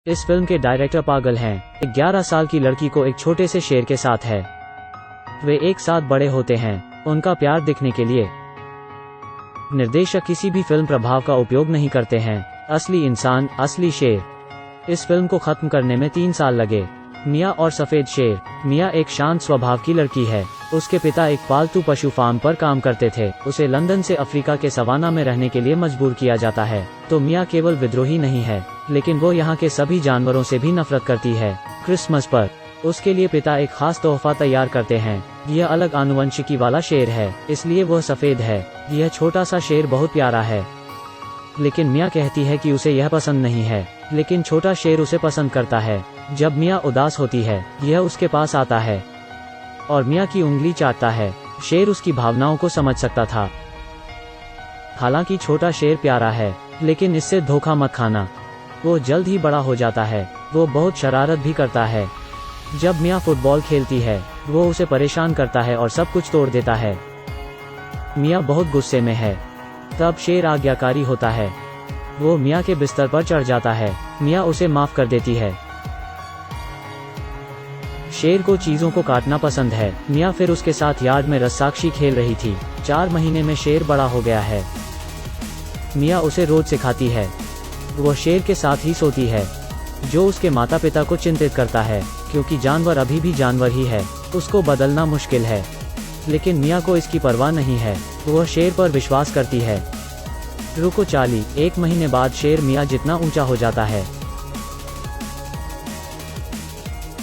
इस फिल्म के डायरेक्टर पागल हैं। एक 11 साल की लड़की को एक छोटे से शेर के साथ है। वे एक साथ बड़े होते हैं, उनका प्यार दिखने के लिए। निर्देशक किसी भी फिल्म प्रभाव का उपयोग नहीं करते हैं। असली इंसान, असली शेर। इस फिल्म को खत्म करने में 3 साल लगे। मिया और सफेद शेर। मिया एक शांत स्वभाव की लड़की है। उसके पिता एक पालतू पशु फार्म पर काम करते थे। उसे लंदन से अफ्रीका के सवाना में रहने के लिए मजबूर किया जाता है। तो मिया केवल विद्रोही नहीं है, लेकिन वो यहाँ के सभी जानवरों से भी नफरत करती है। क्रिसमस पर उसके लिए पिता एक खास तोहफा तैयार करते हैं। यह अलग आनुवंशिकी वाला शेर है, इसलिए वह सफेद है। यह छोटा सा शेर बहुत प्यारा है, लेकिन मिया कहती है कि उसे यह पसंद नहीं है। लेकिन छोटा शेर उसे पसंद करता है। जब मिया उदास होती है, यह उसके पास आता है और मिया की उंगली चाटता है। शेर उसकी भावनाओं को समझ सकता था। हालांकि छोटा शेर प्यारा है, लेकिन इससे धोखा मत खाना। वो जल्द ही बड़ा हो जाता है। वो बहुत शरारत भी करता है। जब मिया फुटबॉल खेलती है, वो उसे परेशान करता है और सब कुछ तोड़ देता है। मिया बहुत गुस्से में है। तब शेर आज्ञाकारी होता है। वो मिया के बिस्तर पर चढ़ जाता है। मिया उसे माफ कर देती है। शेर को चीजों को काटना पसंद है। मिया फिर उसके साथ यार्ड में रस्साकशी खेल रही थी। 4 महीने में शेर बड़ा हो गया है। मिया उसे रोज सिखाती है। वो शेर के साथ ही सोती है, जो उसके माता पिता को चिंतित करता है, क्योंकि जानवर अभी भी जानवर ही है। उसको बदलना मुश्किल है, लेकिन मिया को इसकी परवाह नहीं है। वह शेर पर विश्वास करती है। रुको चाली। 1 महीने बाद शेर मिया जितना ऊंचा हो जाता है।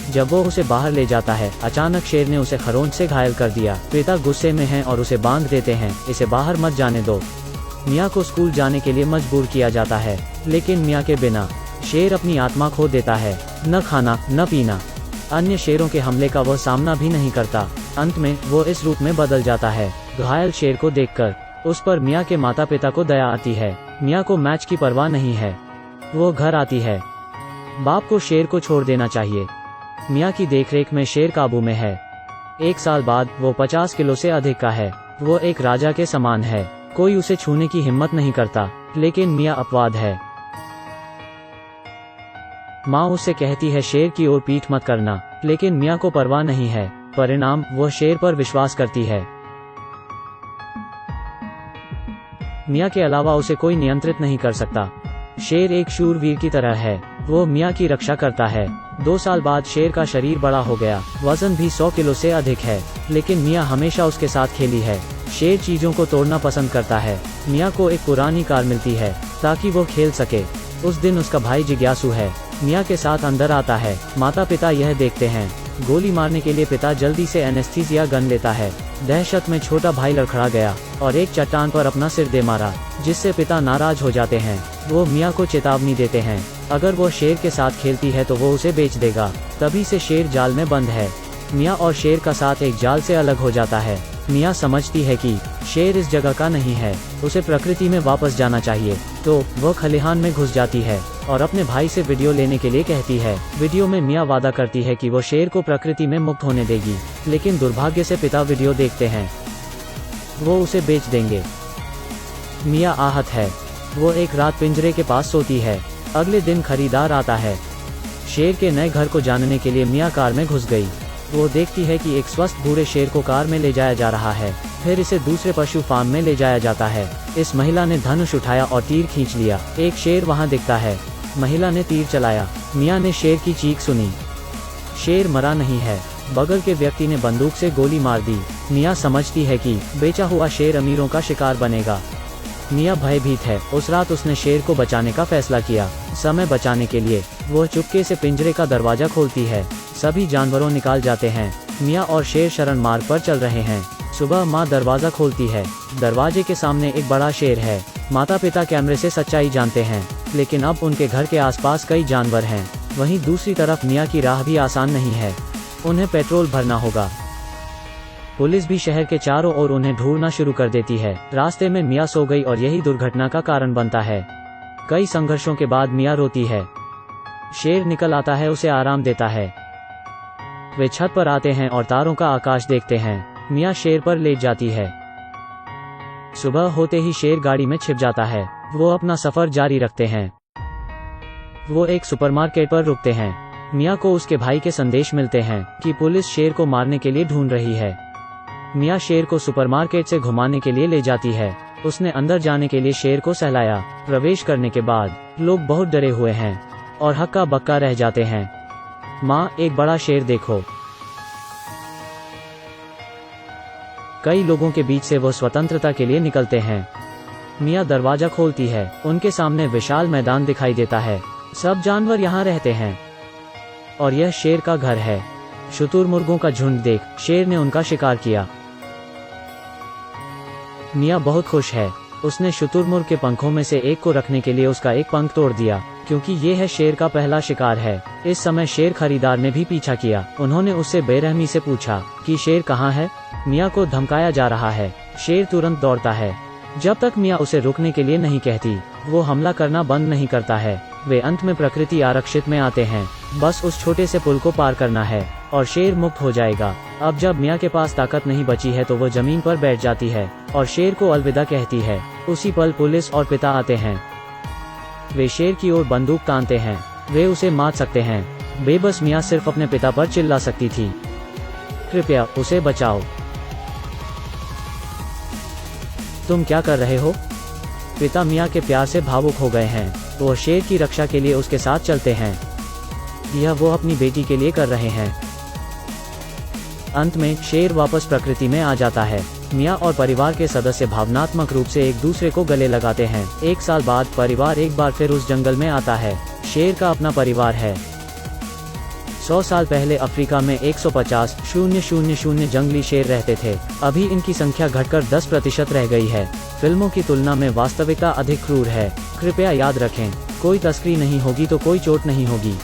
जब वो उसे बाहर ले जाता है, अचानक शेर ने उसे खरोंच से घायल कर दिया। पिता गुस्से में हैं और उसे बांध देते हैं। इसे बाहर मत जाने दो। मिया को स्कूल जाने के लिए मजबूर किया जाता है, लेकिन मिया के बिना शेर अपनी आत्मा खो देता है। न खाना, न पीना। अन्य शेरों के हमले का वह सामना भी नहीं करता। अंत में वो इस रूप में बदल जाता है। घायल शेर को देखकर उस पर मिया के माता पिता को दया आती है। मिया को मैच की परवाह नहीं है। वो घर आती है। बाप को शेर को छोड़ देना चाहिए। मिया की देखरेख में शेर काबू में है। 1 साल बाद वो 50 किलो से अधिक का है। वो एक राजा के समान है। कोई उसे छूने की हिम्मत नहीं करता, लेकिन मिया अपवाद है। माँ उससे कहती है शेर की ओर पीठ मत करना, लेकिन मिया को परवाह नहीं है। परिणाम, वह शेर पर विश्वास करती है। मिया के अलावा उसे कोई नियंत्रित नहीं कर सकता। शेर एक शूरवीर की तरह है। वो मिया की रक्षा करता है। 2 साल बाद शेर का शरीर बड़ा हो गया। वजन भी 100 किलो से अधिक है, लेकिन मिया हमेशा उसके साथ खेली है। शेर चीजों को तोड़ना पसंद करता है। मिया को एक पुरानी कार मिलती है ताकि वो खेल सके। उस दिन उसका भाई जिज्ञासु है, मिया के साथ अंदर आता है। माता पिता यह देखते हैं। गोली मारने के लिए पिता जल्दी से एनेस्थीसिया गन लेता है। दहशत में छोटा भाई लड़खड़ा गया और एक चट्टान पर अपना सिर दे मारा, जिससे पिता नाराज हो जाते हैं। वो मिया को चेतावनी देते हैं, अगर वो शेर के साथ खेलती है तो वो उसे बेच देगा। तभी से शेर जाल में बंद है। मिया और शेर का साथ एक जाल से अलग हो जाता है। मिया समझती है कि शेर इस जगह का नहीं है, उसे प्रकृति में वापस जाना चाहिए। तो वह खलिहान में घुस जाती है और अपने भाई से वीडियो लेने के लिए कहती है। वीडियो में मिया वादा करती है कि वो शेर को प्रकृति में मुक्त होने देगी, लेकिन दुर्भाग्य से पिता वीडियो देखते हैं। वो उसे बेच देंगे। मिया आहत है। वो एक रात पिंजरे के पास सोती है। अगले दिन खरीदार आता है। शेर के नए घर को जानने के लिए मिया कार में घुस गई। वो देखती है कि एक स्वस्थ बूढ़े शेर को कार में ले जाया जा रहा है। फिर इसे दूसरे पशु फार्म में ले जाया जाता है। इस महिला ने धनुष उठाया और तीर खींच लिया। एक शेर वहां दिखता है। महिला ने तीर चलाया। मिया ने शेर की चीख सुनी। शेर मरा नहीं है। बगल के व्यक्ति ने बंदूक से गोली मार दी। मिया समझती है कि बेचा हुआ शेर अमीरों का शिकार बनेगा। मिया भयभीत है। उस रात उसने शेर को बचाने का फैसला किया। समय बचाने के लिए वो चुपके से पिंजरे का दरवाजा खोलती है। सभी जानवरों निकाल जाते हैं। मिया और शेर शरण मार्ग पर चल रहे हैं। सुबह माँ दरवाजा खोलती है। दरवाजे के सामने एक बड़ा शेर है। माता पिता कैमरे से सच्चाई जानते हैं, लेकिन अब उनके घर के आसपास कई जानवर हैं। वहीं दूसरी तरफ मिया की राह भी आसान नहीं है। उन्हें पेट्रोल भरना होगा। पुलिस भी शहर के चारों ओर उन्हें ढूंढना शुरू कर देती है। रास्ते में मिया सो गई और यही दुर्घटना का कारण बनता है। कई संघर्षों के बाद मिया रोती है। शेर निकल आता है, उसे आराम देता है। वे छत पर आते हैं और तारों का आकाश देखते हैं। मिया शेर पर लेट जाती है। सुबह होते ही शेर गाड़ी में छिप जाता है। वो अपना सफर जारी रखते हैं। वो एक सुपरमार्केट पर रुकते हैं। मिया को उसके भाई के संदेश मिलते हैं कि पुलिस शेर को मारने के लिए ढूंढ रही है। मिया शेर को सुपरमार्केट से घुमाने के लिए ले जाती है। उसने अंदर जाने के लिए शेर को सहलाया। प्रवेश करने के बाद लोग बहुत डरे हुए हैं और हक्का बक्का रह जाते हैं। माँ, एक बड़ा शेर देखो। कई लोगों के बीच से वो स्वतंत्रता के लिए निकलते हैं। मिया दरवाजा खोलती है। उनके सामने विशाल मैदान दिखाई देता है। सब जानवर यहाँ रहते हैं और यह शेर का घर है। शुतुरमुर्गों का झुंड देख शेर ने उनका शिकार किया। मिया बहुत खुश है। उसने शुतुरमुर्ग के पंखों में से एक को रखने के लिए उसका एक पंख तोड़ दिया, क्योंकि ये है शेर का पहला शिकार है। इस समय शेर खरीदार ने भी पीछा किया। उन्होंने उससे बेरहमी से पूछा कि शेर कहाँ है। मिया को धमकाया जा रहा है। शेर तुरंत दौड़ता है। जब तक मिया उसे रुकने के लिए नहीं कहती, वो हमला करना बंद नहीं करता है। वे अंत में प्रकृति आरक्षित में आते हैं। बस उस छोटे से पुल को पार करना है और शेर मुक्त हो जाएगा। अब जब मिया के पास ताकत नहीं बची है तो वो जमीन पर बैठ जाती है और शेर को अलविदा कहती है। उसी पल पुलिस और पिता आते हैं। वे शेर की ओर बंदूक तानते हैं। वे उसे मार सकते हैं। बेबस मिया सिर्फ अपने पिता पर चिल्ला सकती थी, कृपया उसे बचाओ। तुम क्या कर रहे हो? पिता मिया के प्यार से भावुक हो गए हैं। वो शेर की रक्षा के लिए उसके साथ चलते हैं। यह वो अपनी बेटी के लिए कर रहे हैं। अंत में शेर वापस प्रकृति में आ जाता है। मिया और परिवार के सदस्य भावनात्मक रूप से एक दूसरे को गले लगाते हैं। 1 साल बाद परिवार एक बार फिर उस जंगल में आता है। शेर का अपना परिवार है। 100 साल पहले अफ्रीका में 150,000 जंगली शेर रहते थे। अभी इनकी संख्या घटकर 10% रह गई है। फिल्मों की तुलना में वास्तविकता अधिक क्रूर है। कृपया याद रखें, कोई तस्करी नहीं होगी तो कोई चोट नहीं होगी।